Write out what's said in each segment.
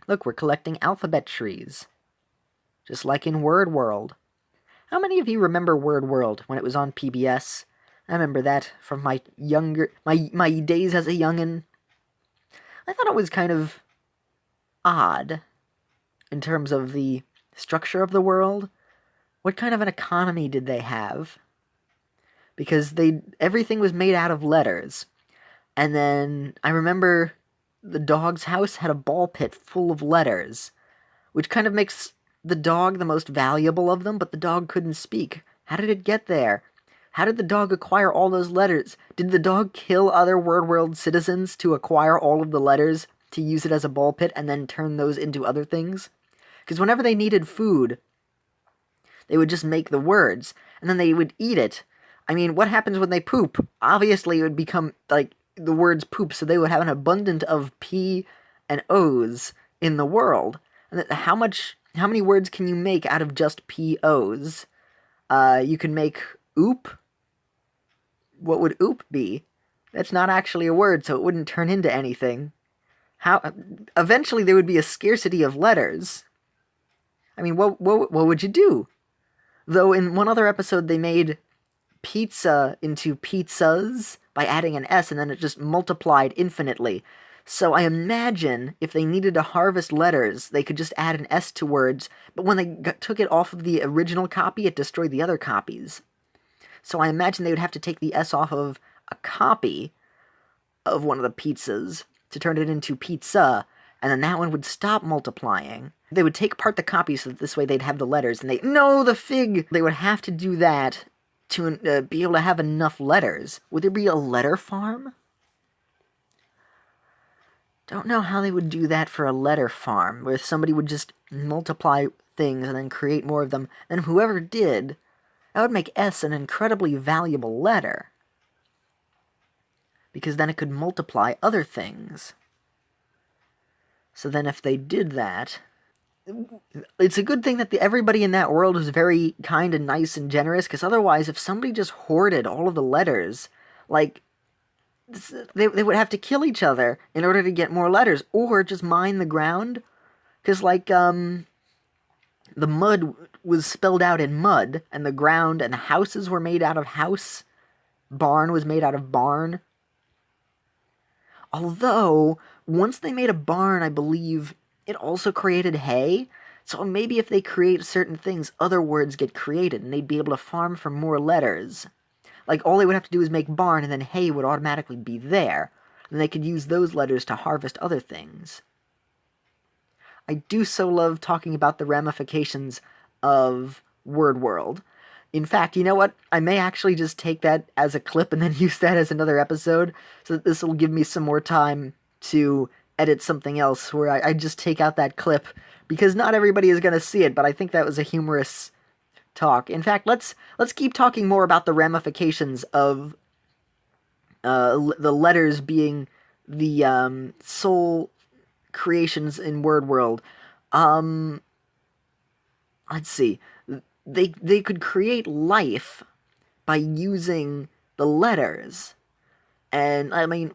Look, we're collecting alphabet trees. Just like in Word World. How many of you remember Word World when it was on PBS? I remember that from my days as a youngin'. I thought it was kind of odd in terms of the structure of the world. What kind of an economy did they have? Because everything was made out of letters. And then I remember the dog's house had a ball pit full of letters, which kind of makes the dog the most valuable of them, but the dog couldn't speak. How did it get there? How did the dog acquire all those letters? Did the dog kill other Word World citizens to acquire all of the letters to use it as a ball pit and then turn those into other things? Because whenever they needed food, they would just make the words, and then they would eat it. I mean, what happens when they poop? Obviously, it would become, like, the words poop, so they would have an abundance of P and O's in the world. And how many words can you make out of just P-O's? You can make oop. What would oop be? That's not actually a word, so it wouldn't turn into anything. Eventually there would be a scarcity of letters. I mean, what would you do? Though in one other episode they made pizza into pizzas by adding an S, and then it just multiplied infinitely. So I imagine if they needed to harvest letters, they could just add an S to words, but when they took it off of the original copy, it destroyed the other copies. So I imagine they would have to take the S off of a copy of one of the pizzas to turn it into pizza, and then that one would stop multiplying. They would take apart the copy so that this way they'd have the letters, and the fig! They would have to do that to be able to have enough letters. Would there be a letter farm? Don't know how they would do that for a letter farm, where somebody would just multiply things and then create more of them, and whoever did, that would make S an incredibly valuable letter. Because then it could multiply other things. So then if they did that, it's a good thing that everybody in that world was very kind and nice and generous, because otherwise, if somebody just hoarded all of the letters, like, they would have to kill each other in order to get more letters, or just mine the ground, because, like, the mud was spelled out in mud, and the ground and the houses were made out of house, barn was made out of barn. Although, once they made a barn, I believe it also created hay, so maybe if they create certain things, other words get created, and they'd be able to farm for more letters. Like, all they would have to do is make barn, and then hay would automatically be there, and they could use those letters to harvest other things. I do so love talking about the ramifications of Word World. In fact, you know what? I may actually just take that as a clip and then use that as another episode, so that this will give me some more time to edit something else where I just take out that clip, because not everybody is going to see it, but I think that was a humorous talk. In fact, let's keep talking more about the ramifications of the letters being the sole creations in Word World. Let's see. They could create life by using the letters. And, I mean,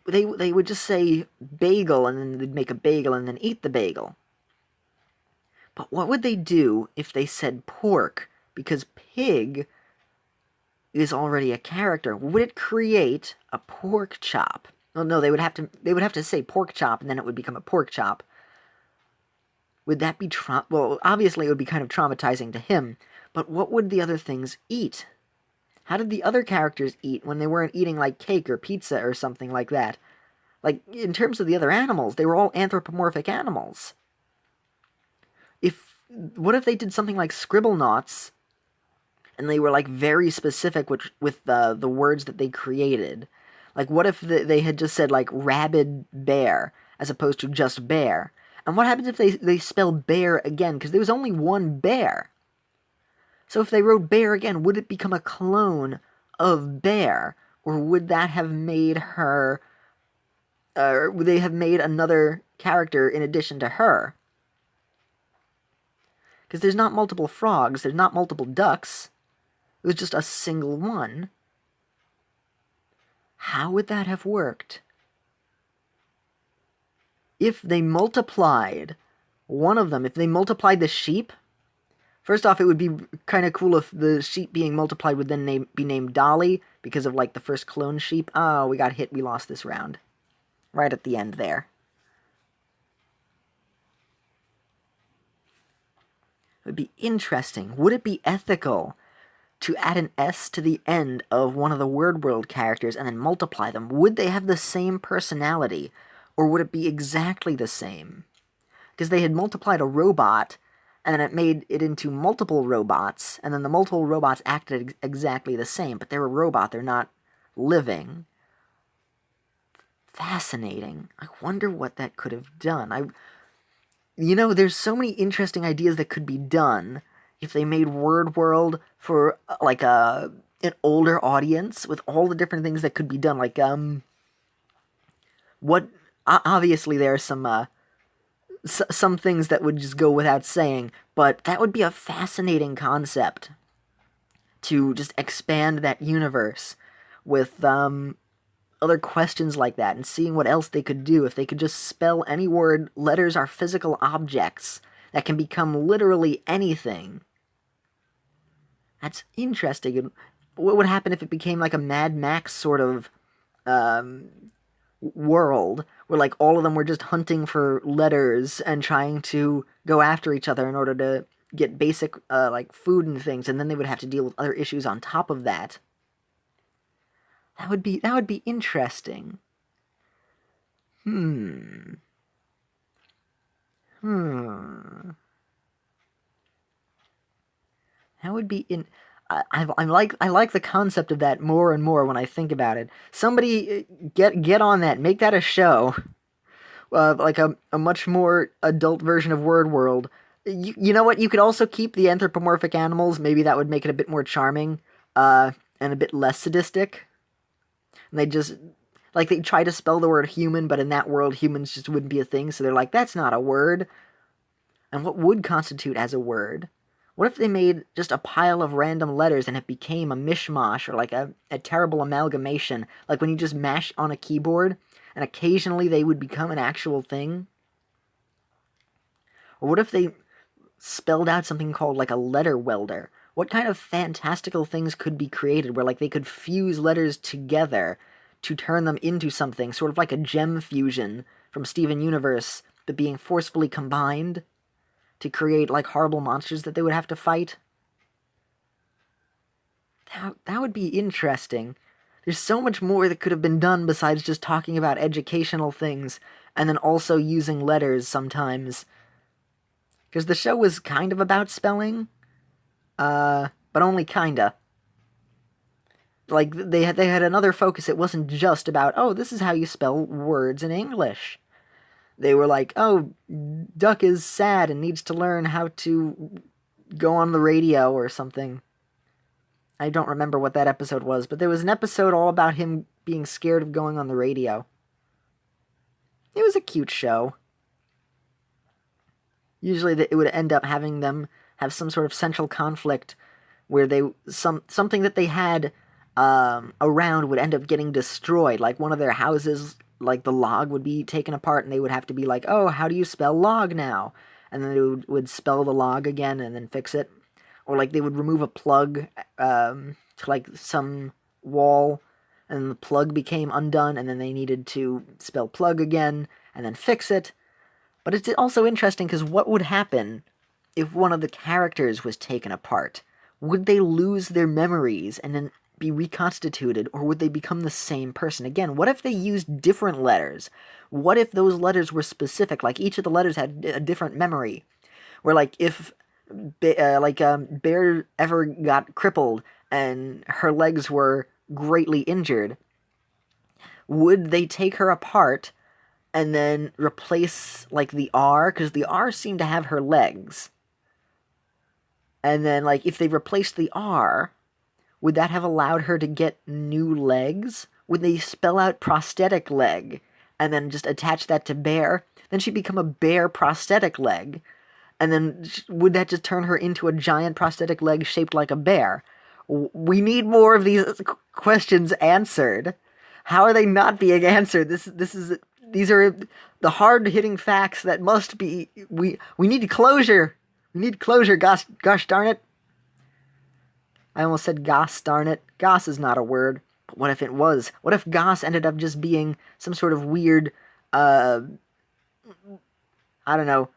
they would just say bagel, and then they'd make a bagel and then eat the bagel. But what would they do if they said pork? Because pig is already a character. Would it create a pork chop? Well, no, they would have to say pork chop, and then it would become a pork chop. Would that be well, obviously it would be kind of traumatizing to him, but what would the other things eat? How did the other characters eat when they weren't eating, like, cake or pizza or something like that? Like, in terms of the other animals, they were all anthropomorphic animals. What if they did something like Scribblenauts, and they were, like, very specific with the words that they created? Like, what if they had just said, like, rabid bear, as opposed to just bear? And what happens if they spell bear again? Because there was only one bear. So if they wrote bear again, would it become a clone of bear? Or would that have made her... would they have made another character in addition to her? Because there's not multiple frogs, there's not multiple ducks. It was just a single one. How would that have worked? if they multiplied one of them, if they multiplied the sheep, first off, it would be kind of cool if the sheep being multiplied would then be named Dolly, because of, like, the first clone sheep. Oh, we got hit, we lost this round. Right at the end there. It would be interesting. Would it be ethical to add an S to the end of one of the word world characters and then multiply them? Would they have the same personality, or would it be exactly the same? Because they had multiplied a robot, and then it made it into multiple robots, and then the multiple robots acted exactly the same, but they're a robot, they're not living. Fascinating. I wonder what that could have done. There's so many interesting ideas that could be done if they made Word World for, like, an older audience, with all the different things that could be done. Like, obviously there are some things that would just go without saying, but that would be a fascinating concept to just expand that universe with, other questions like that, and seeing what else they could do. If they could just spell any word, letters are physical objects that can become literally anything. That's interesting. And what would happen if it became like a Mad Max sort of world, where, like, all of them were just hunting for letters and trying to go after each other in order to get basic, like, food and things, and then they would have to deal with other issues on top of that. That would be interesting. That would be I like the concept of that more and more when I think about it. Somebody get on that, make that a show. Like a much more adult version of Word World. You know what? You could also keep the anthropomorphic animals. Maybe that would make it a bit more charming, and a bit less sadistic. And they just, like, they try to spell the word human, but in that world, humans just wouldn't be a thing, so they're like, that's not a word. And what would constitute as a word? What if they made just a pile of random letters and it became a mishmash, or like a terrible amalgamation, like when you just mash on a keyboard, and occasionally they would become an actual thing? Or what if they spelled out something called, like, a letter welder? What kind of fantastical things could be created where, like, they could fuse letters together to turn them into something, sort of like a gem fusion from Steven Universe, but being forcefully combined to create, like, horrible monsters that they would have to fight? That would be interesting. There's so much more that could have been done besides just talking about educational things, and then also using letters sometimes. Because the show was kind of about spelling, but only kinda. Like, they had another focus. It wasn't just about, oh, this is how you spell words in English. They were like, oh, Duck is sad and needs to learn how to go on the radio or something. I don't remember what that episode was, but there was an episode all about him being scared of going on the radio. It was a cute show. Usually it would end up having them have some sort of central conflict where something that they had around would end up getting destroyed. Like, one of their houses, like, the log would be taken apart, and they would have to be like, oh, how do you spell log now? And then they would spell the log again and then fix it. Or, like, they would remove a plug to, like, some wall, and the plug became undone, and then they needed to spell plug again and then fix it. But it's also interesting because what would happen if one of the characters was taken apart? Would they lose their memories and then be reconstituted, or would they become the same person again? What if they used different letters? What if those letters were specific? Like, each of the letters had a different memory. Where, like, if Bear ever got crippled and her legs were greatly injured, would they take her apart and then replace, like, the R? Because the R seemed to have her legs. And then, like, if they replaced the R, would that have allowed her to get new legs? Would they spell out prosthetic leg and then just attach that to Bear? Then she'd become a bear prosthetic leg. And then would that just turn her into a giant prosthetic leg shaped like a bear? We need more of these questions answered. How are they not being answered? This is these are the hard-hitting facts that must be. We need closure. We need closure. Gosh darn it! I almost said gosh darn it. Goss is not a word. But what if it was? What if goss ended up just being some sort of weird, I don't know,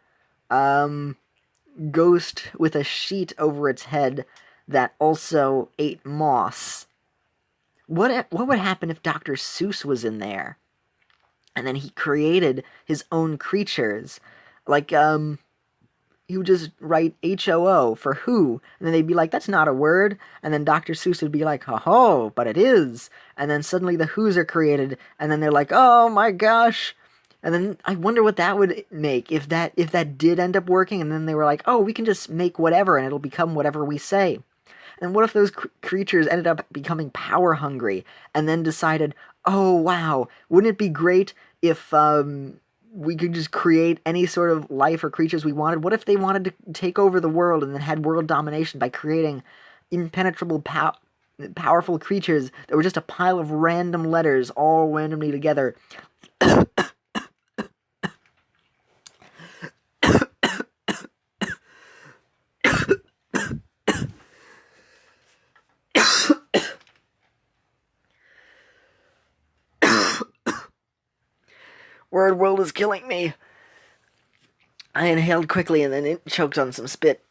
ghost with a sheet over its head that also ate moss? What would happen if Dr. Seuss was in there? And then he created his own creatures. Like, he would just write HOO for who, and then they'd be like, that's not a word, and then Dr. Seuss would be like, ho, but it is, and then suddenly the who's are created, and then they're like, oh my gosh, and then I wonder what that would make, if that did end up working, and then they were like, oh, we can just make whatever, and it'll become whatever we say. And what if those creatures ended up becoming power hungry, and then decided, oh wow, wouldn't it be great if, we could just create any sort of life or creatures we wanted? What if they wanted to take over the world and then had world domination by creating impenetrable, powerful creatures that were just a pile of random letters all randomly together? Word world is killing me. I inhaled quickly and then it choked on some spit.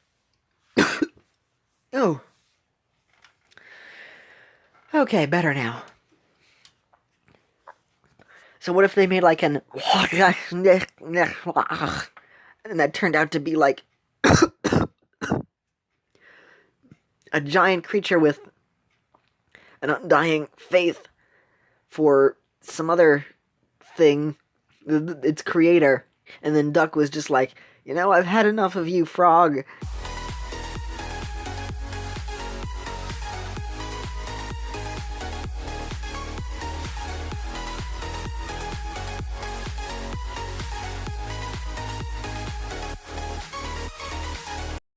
Oh. Okay, better now. So what if they made like an and that turned out to be like a giant creature with an undying faith for some other thing, its creator, and then Duck was just like, I've had enough of you, Frog.